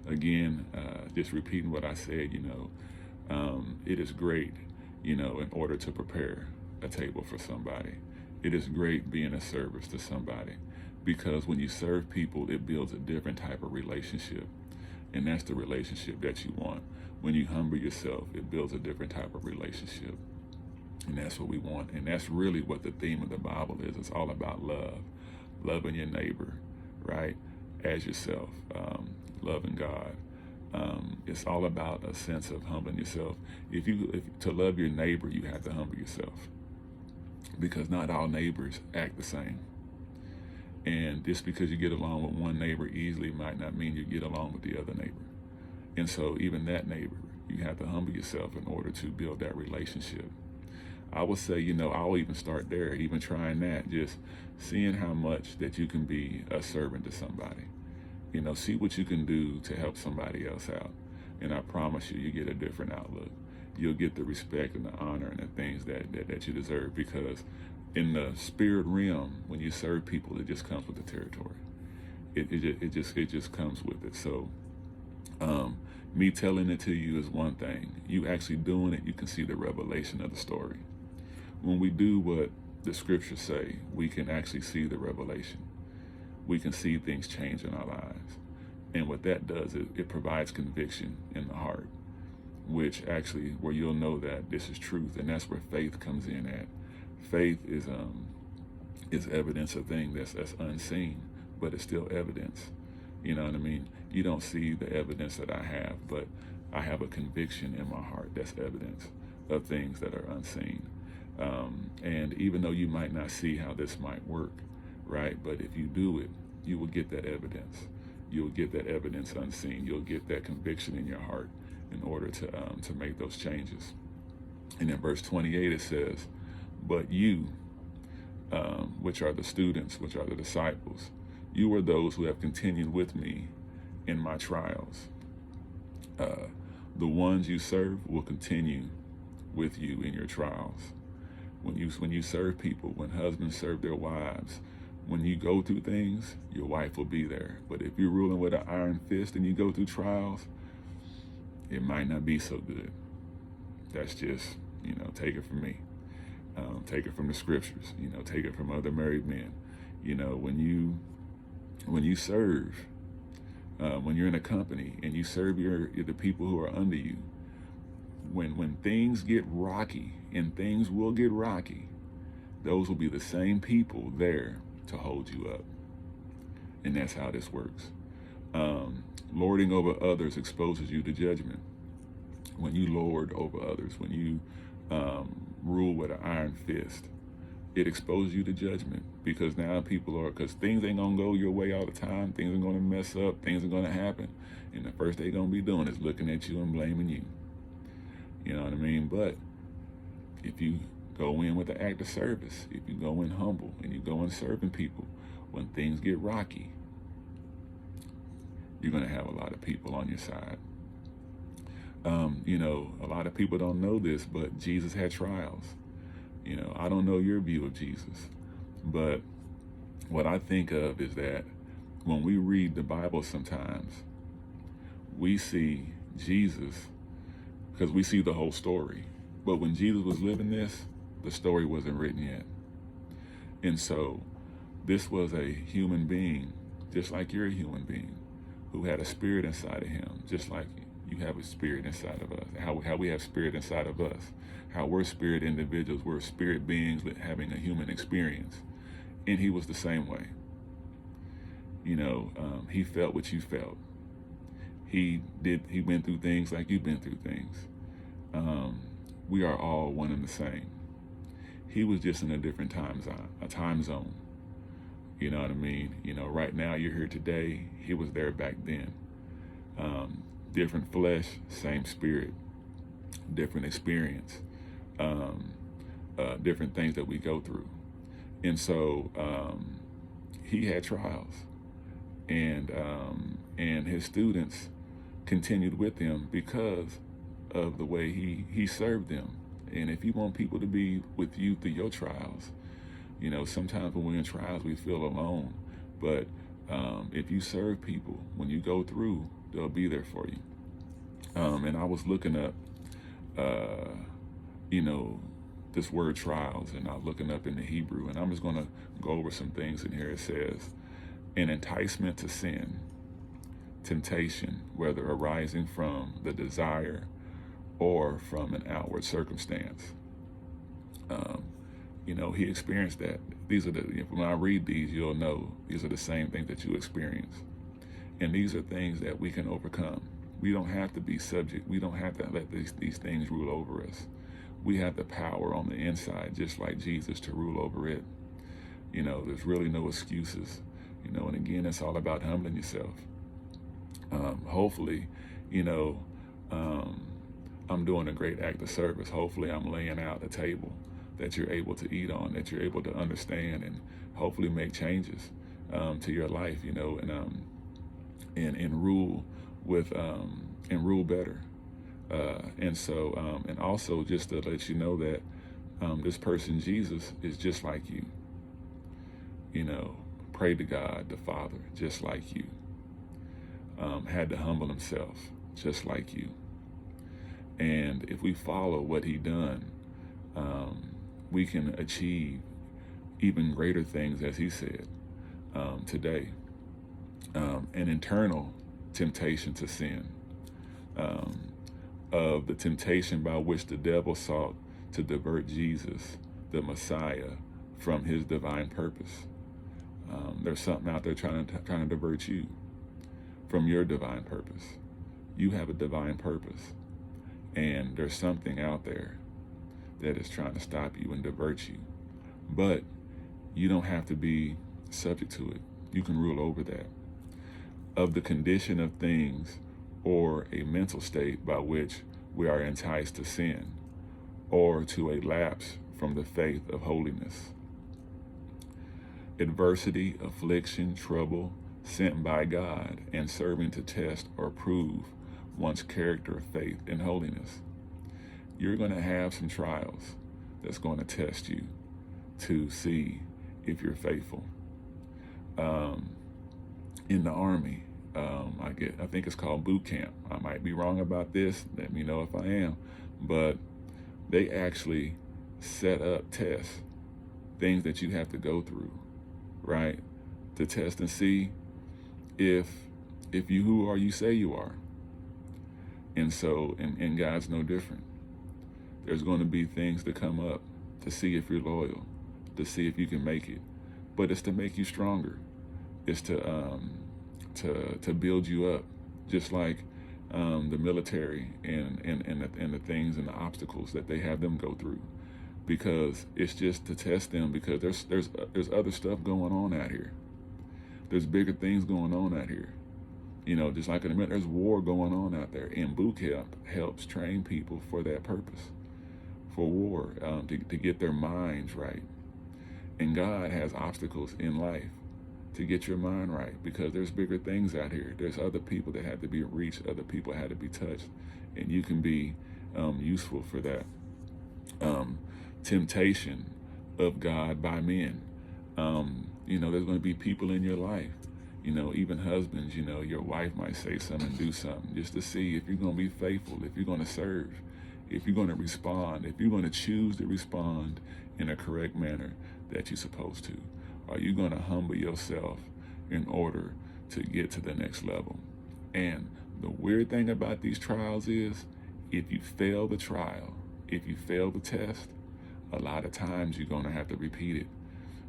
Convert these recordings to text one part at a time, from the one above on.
again, just repeating what I said, it is great, in order to prepare a table for somebody. It is great being a service to somebody, because when you serve people, it builds a different type of relationship. And that's the relationship that you want. When you humble yourself, it builds a different type of relationship. And that's what we want. And that's really what the theme of the Bible is. It's all about love, loving your neighbor, right, as yourself, loving God. It's all about a sense of humbling yourself. If to love your neighbor, you have to humble yourself, because not all neighbors act the same. And just because you get along with one neighbor easily might not mean you get along with the other neighbor. And so even that neighbor, you have to humble yourself in order to build that relationship. I would say, I'll even start there, even trying that, just seeing how much that you can be a servant to somebody. See what you can do to help somebody else out. And I promise you, you get a different outlook. You'll get the respect and the honor and the things that you deserve, because in the spirit realm, when you serve people, it just comes with the territory. It just comes with it. So me telling it to you is one thing. You actually doing it, you can see the revelation of the story. When we do what the scriptures say, we can actually see the revelation. We can see things change in our lives. And what that does, it provides conviction in the heart, which actually, where you'll know that this is truth. And that's where faith comes in at. Faith is evidence of things that's unseen, but it's still evidence. You know what I mean? You don't see the evidence that I have, but I have a conviction in my heart that's evidence of things that are unseen. And even though you might not see how this might work, right? But if you do it, you will get that evidence. You'll get that evidence unseen. You'll get that conviction in your heart in order to make those changes. And in verse 28, it says, "But you, which are the students, which are the disciples, you are those who have continued with me in my trials. The ones you serve will continue with you in your trials." When you serve people, when husbands serve their wives, when you go through things, your wife will be there. But if you're ruling with an iron fist and you go through trials, it might not be so good. That's just, take it from me. Take it from the scriptures, take it from other married men. When you serve, when you're in a company and you serve the people who are under you, when things get rocky, and things will get rocky, those will be the same people there to hold you up. And that's how this works. Lording over others exposes you to judgment. When you lord over others, when you rule with an iron fist, it exposes you to judgment, because now because things ain't gonna go your way all the time. Things are gonna mess up. Things are gonna happen. And the first they're gonna be doing is looking at you and blaming you. You know what I mean? But if you go in with the act of service, if you go in humble and you go in serving people, when things get rocky, you're going to have a lot of people on your side. A lot of people don't know this, but Jesus had trials. I don't know your view of Jesus, but what I think of is that when we read the Bible sometimes, we see Jesus, because we see the whole story. But when Jesus was living this, the story wasn't written yet. And so this was a human being, just like you're a human being, who had a spirit inside of him, just like you have a spirit inside of us. How we have spirit inside of us. How we're spirit individuals. We're spirit beings having a human experience. And he was the same way. He felt what you felt. He went through things like you've been through things. We are all one and the same. He was just in a different time zone. You know what I mean? Right now you're here today. He was there back then. Different flesh, same spirit. Different experience. Different things that we go through. And so he had trials. And his students continued with him because of the way he served them. And if you want people to be with you through your trials, sometimes when we're in trials we feel alone, but If you serve people, when you go through, they'll be there for you. And I was looking up, you know, this word trials, and I was looking up in the Hebrew, and I'm just going to go over some things in here. It says, an enticement to sin, temptation, whether arising from the desire or from an outward circumstance. You know, he experienced that. These are when I read these, you'll know these are the same things that you experience. And these are things that we can overcome. We don't have to be subject. We don't have to let these things rule over us. We have the power on the inside, just like Jesus, to rule over it. You know, there's really no excuses. You know, and again, it's all about humbling yourself. Hopefully, you know, I'm doing a great act of service. Hopefully I'm laying out a table that you're able to eat on, that you're able to understand, and hopefully make changes to your life, you know, and rule with and rule better. And also just to let you know that this person, Jesus, is just like you. You know, pray to God, the Father, just like you. Had to humble himself, just like you. And if we follow what he done, we can achieve even greater things, as he said today. An internal temptation to sin, of the temptation by which the devil sought to divert Jesus, the Messiah, from his divine purpose. There's something out there trying to divert you from your divine purpose. You have a divine purpose, and there's something out there that is trying to stop you and divert you. But you don't have to be subject to it. You can rule over that. Of the condition of things or a mental state by which we are enticed to sin or to a lapse from the faith of holiness. Adversity, affliction, trouble sent by God and serving to test or prove one's character of faith and holiness. You're going to have some trials that's going to test you to see if you're faithful. In the Army, I think it's called boot camp. I might be wrong about this. Let me know if I am. But they actually set up tests, things that you have to go through, right? To test and see if you who are you say you are. And so, and God's no different. There's going to be things that come up to see if you're loyal, to see if you can make it. But it's to make you stronger. It's to build you up, just like the military and the things and the obstacles that they have them go through, because it's just to test them. Because there's other stuff going on out here. There's bigger things going on out here. You know, just like in the military, there's war going on out there, and boot camp helps train people for that purpose, for war, to get their minds right. And God has obstacles in life to get your mind right, because there's bigger things out here. There's other people that had to be reached, other people had to be touched, and you can be useful for that. Temptation of God by men. You know, there's going to be people in your life, you know, even husbands, you know, your wife might say something, do something, just to see if you're going to be faithful, if you're going to serve, if you're going to respond, if you're going to choose to respond in a correct manner that you're supposed to. Are you going to humble yourself in order to get to the next level? And the weird thing about these trials is, if you fail the trial, if you fail the test, a lot of times you're going to have to repeat it.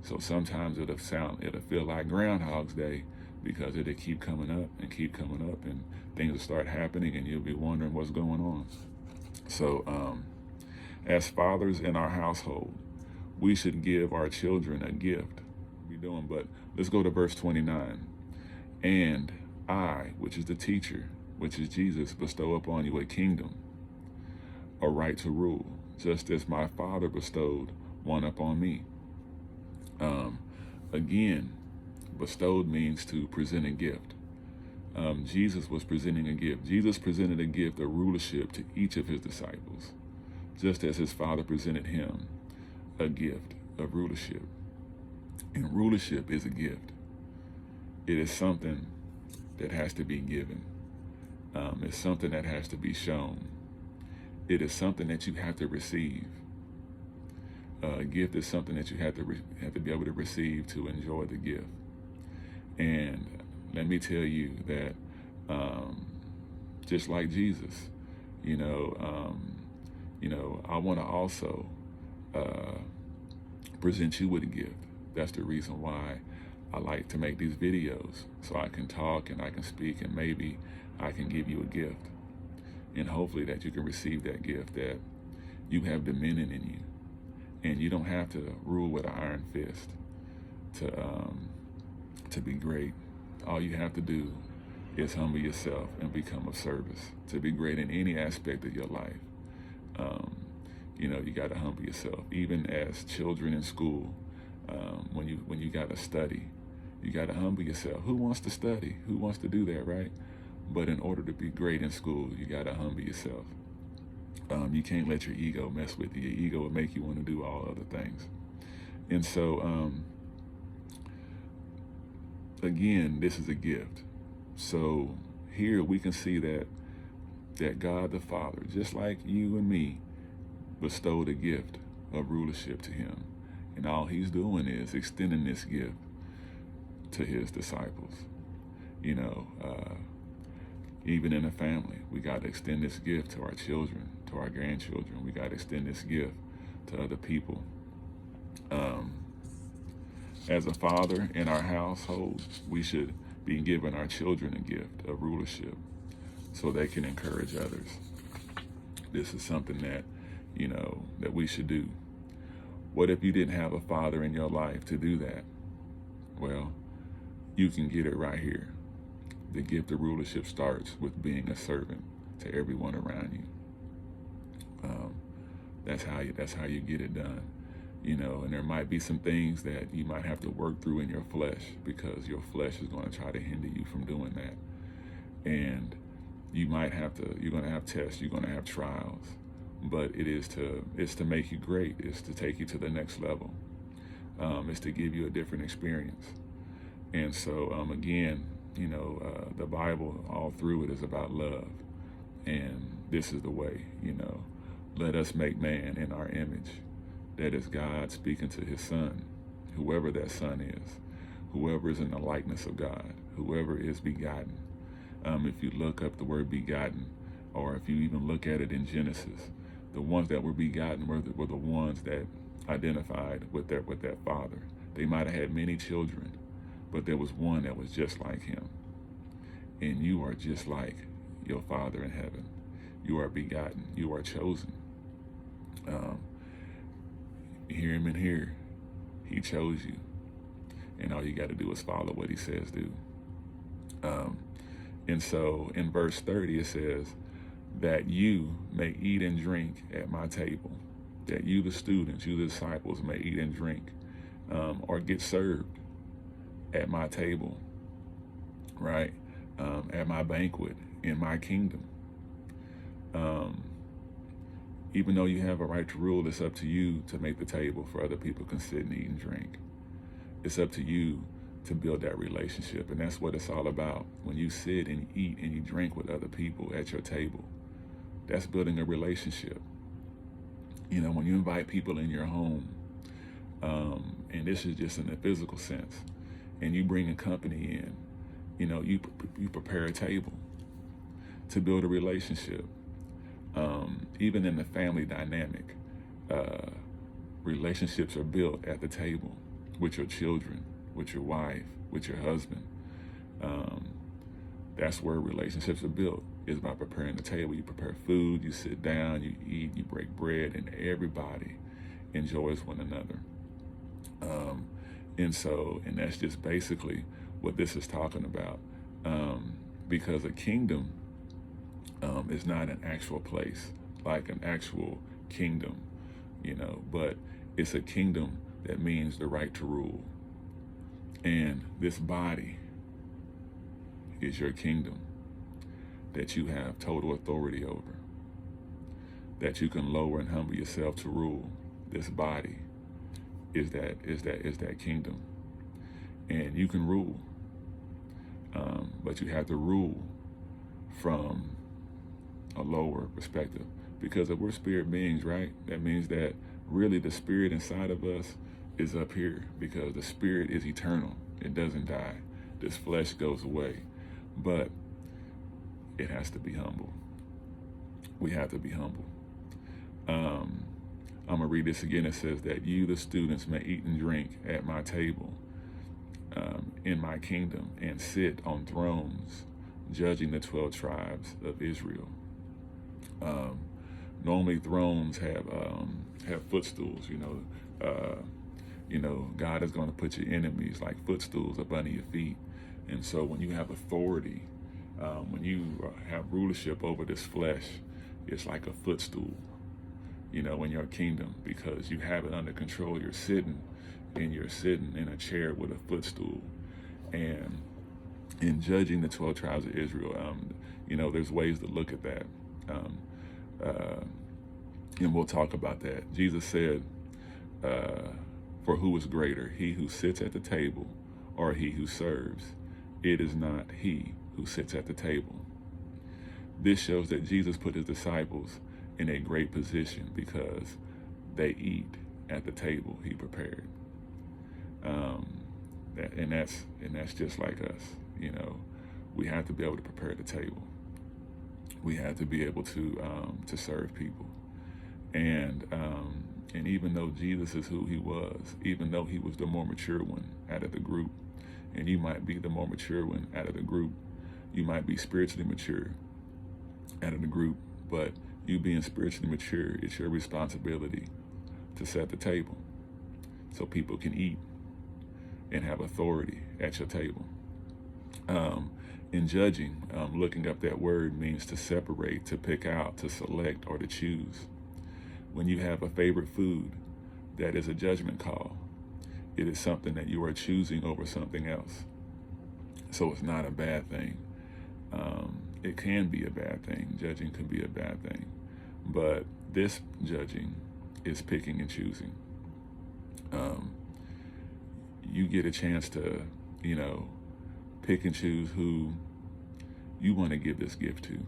So sometimes it'll feel like Groundhog's Day, because it'll keep coming up and keep coming up, and things will start happening, and you'll be wondering what's going on. So as fathers in our household, we should give our children a gift. But let's go to verse 29. And I, which is the teacher, which is Jesus, bestow upon you a kingdom, a right to rule, just as my Father bestowed one upon me. Again, bestowed means to present a gift. Jesus was presenting a gift. Jesus presented a gift of rulership to each of his disciples, just as his Father presented him a gift of rulership. And rulership is a gift. It is something that has to be given. It's something that has to be shown. It is something that you have to receive. A gift is something that you have to be able to receive to enjoy the gift. And let me tell you that just like Jesus, I want to also present you with a gift. That's the reason why I like to make these videos, so I can talk and I can speak, and maybe I can give you a gift. And hopefully that you can receive that gift, that you have dominion in you. And you don't have to rule with an iron fist to be great. All you have to do is humble yourself and become of service to be great in any aspect of your life. You got to humble yourself. Even as children in school, when you got to study, you got to humble yourself. Who wants to study? Who wants to do that, right? But in order to be great in school, you got to humble yourself. You can't let your ego mess with you. Your ego will make you want to do all other things. And so, again, this is a gift. So here we can see that God the Father, just like you and me, bestowed a gift of rulership to him. And all he's doing is extending this gift to his disciples. Even in a family, we got to extend this gift to our children, to our grandchildren. We got to extend this gift to other people. As a father in our household, we should be giving our children a gift of rulership so they can encourage others. This is something that, that we should do. What if you didn't have a father in your life to do that? Well, you can get it right here. The gift of rulership starts with being a servant to everyone around you. That's how you get it done. And there might be some things that you might have to work through in your flesh, because your flesh is going to try to hinder you from doing that. And you're going to have tests, you're going to have trials, but it's to make you great. It's to take you to the next level. It's to give you a different experience. And so, again, the Bible all through it is about love. And this is the way, let us make man in our image. That is God speaking to his son, whoever that son is, whoever is in the likeness of God, whoever is begotten. If you look up the word begotten, or if you even look at it in Genesis, the ones that were begotten were the ones that identified with that father. They might have had many children, but there was one that was just like him. And you are just like your Father in heaven. You are begotten. You are chosen. Hear him in here. He chose you. And all you got to do is follow what he says do. And so in verse 30, it says that you may eat and drink at my table. That you, the students, you, the disciples, may eat and drink or get served at my table, right? At my banquet, in my kingdom. Even though you have a right to rule, it's up to you to make the table for other people can sit and eat and drink. It's up to you to build that relationship. And that's what it's all about. When you sit and eat and you drink with other people at your table, that's building a relationship. When you invite people in your home, and this is just in the physical sense, and you bring a company in, you prepare a table to build a relationship. Even in the family dynamic, relationships are built at the table with your children, with your wife, with your husband. That's where relationships are built, is by preparing the table. You prepare food, you sit down, you eat, you break bread, and everybody enjoys one another. And that's just basically what this is talking about. Because a kingdom is not an actual place, like an actual kingdom, but it's a kingdom that means the right to rule. And this body is your kingdom that you have total authority over, that you can lower and humble yourself to rule. This body is that kingdom, and you can rule. but you have to rule from a lower perspective. Because if we're spirit beings, right, that means that really the spirit inside of us is up here, because the spirit is eternal. It doesn't die. This flesh goes away, but it has to be humble. We have to be humble. I'm going to read this again. It says that you, the students, may eat and drink at my table in my kingdom and sit on thrones, judging the 12 tribes of Israel. Normally thrones have footstools, God is going to put your enemies like footstools up under your feet. And so when you have authority, when you have rulership over this flesh, it's like a footstool, in your kingdom, because you have it under control. You're sitting in a chair with a footstool. And in judging the 12 tribes of Israel, there's ways to look at that. And we'll talk about that. Jesus said, for who is greater, he who sits at the table or he who serves? It is not he who sits at the table. This shows that Jesus put his disciples in a great position because they eat at the table he prepared. And that's just like us. We have to be able to prepare the table. We have to be able to serve people. And even though Jesus is who he was, even though he was the more mature one out of the group, and you might be the more mature one out of the group, you might be spiritually mature out of the group, but you being spiritually mature, it's your responsibility to set the table so people can eat and have authority at your table. In judging, looking up that word means to separate, to pick out, to select, or to choose. When you have a favorite food, that is a judgment call. It is something that you are choosing over something else. So it's not a bad thing. It can be a bad thing. Judging can be a bad thing. But this judging is picking and choosing. You get a chance to, pick and choose who you want to give this gift to.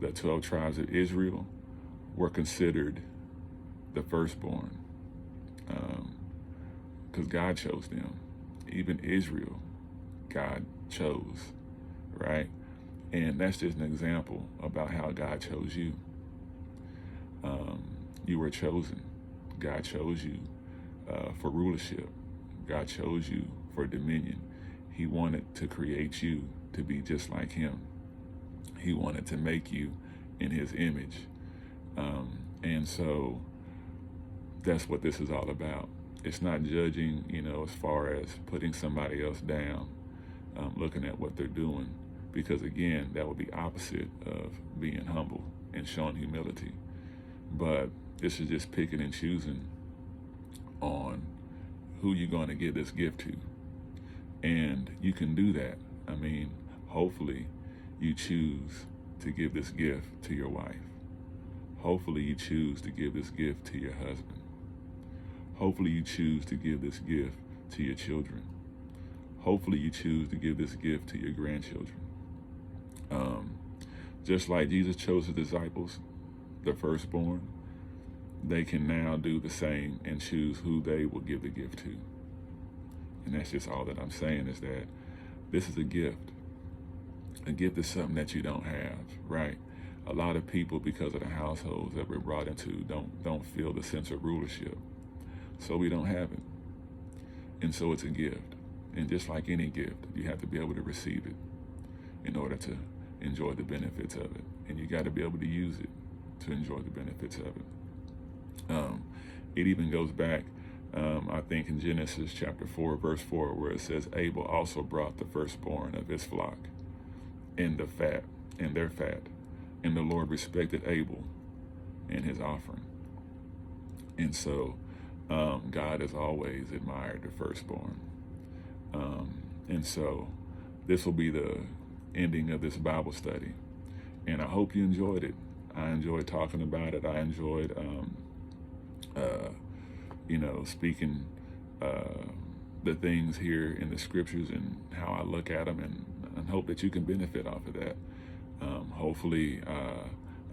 The 12 tribes of Israel were considered the firstborn because God chose them. Even Israel, God chose, right? And that's just an example about how God chose you. You were chosen. God chose you for rulership. God chose you for dominion. He wanted to create you to be just like him. He wanted to make you in his image. And so that's what this is all about. It's not judging, as far as putting somebody else down, looking at what they're doing, because again, that would be opposite of being humble and showing humility. But this is just picking and choosing on who you're going to give this gift to. And you can do that. Hopefully you choose to give this gift to your wife. Hopefully you choose to give this gift to your husband. Hopefully you choose to give this gift to your children. Hopefully you choose to give this gift to your grandchildren. Just like Jesus chose his disciples, the firstborn, they can now do the same and choose who they will give the gift to. And that's just all that I'm saying, is that this is a gift. A gift is something that you don't have, right? A lot of people, because of the households that we're brought into, don't feel the sense of rulership. So we don't have it. And so it's a gift. And just like any gift, you have to be able to receive it in order to enjoy the benefits of it. And you got to be able to use it to enjoy the benefits of it. It even goes back, I think in Genesis chapter 4, verse 4, where it says, Abel also brought the firstborn of his flock and their fat. And the Lord respected Abel and his offering. And so God has always admired the firstborn. And so this will be the ending of this Bible study. And I hope you enjoyed it. I enjoyed talking about it. I enjoyed, speaking the things here in the scriptures and how I look at them, and hope that you can benefit off of that. Hopefully,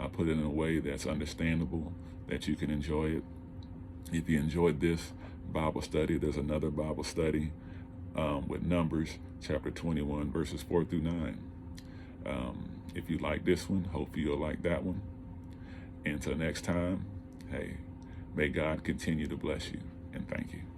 I put it in a way that's understandable, that you can enjoy it. If you enjoyed this Bible study, there's another Bible study with Numbers chapter 21, verses 4 through 9. If you like this one, hopefully you'll like that one. Until next time, hey, may God continue to bless you, and thank you.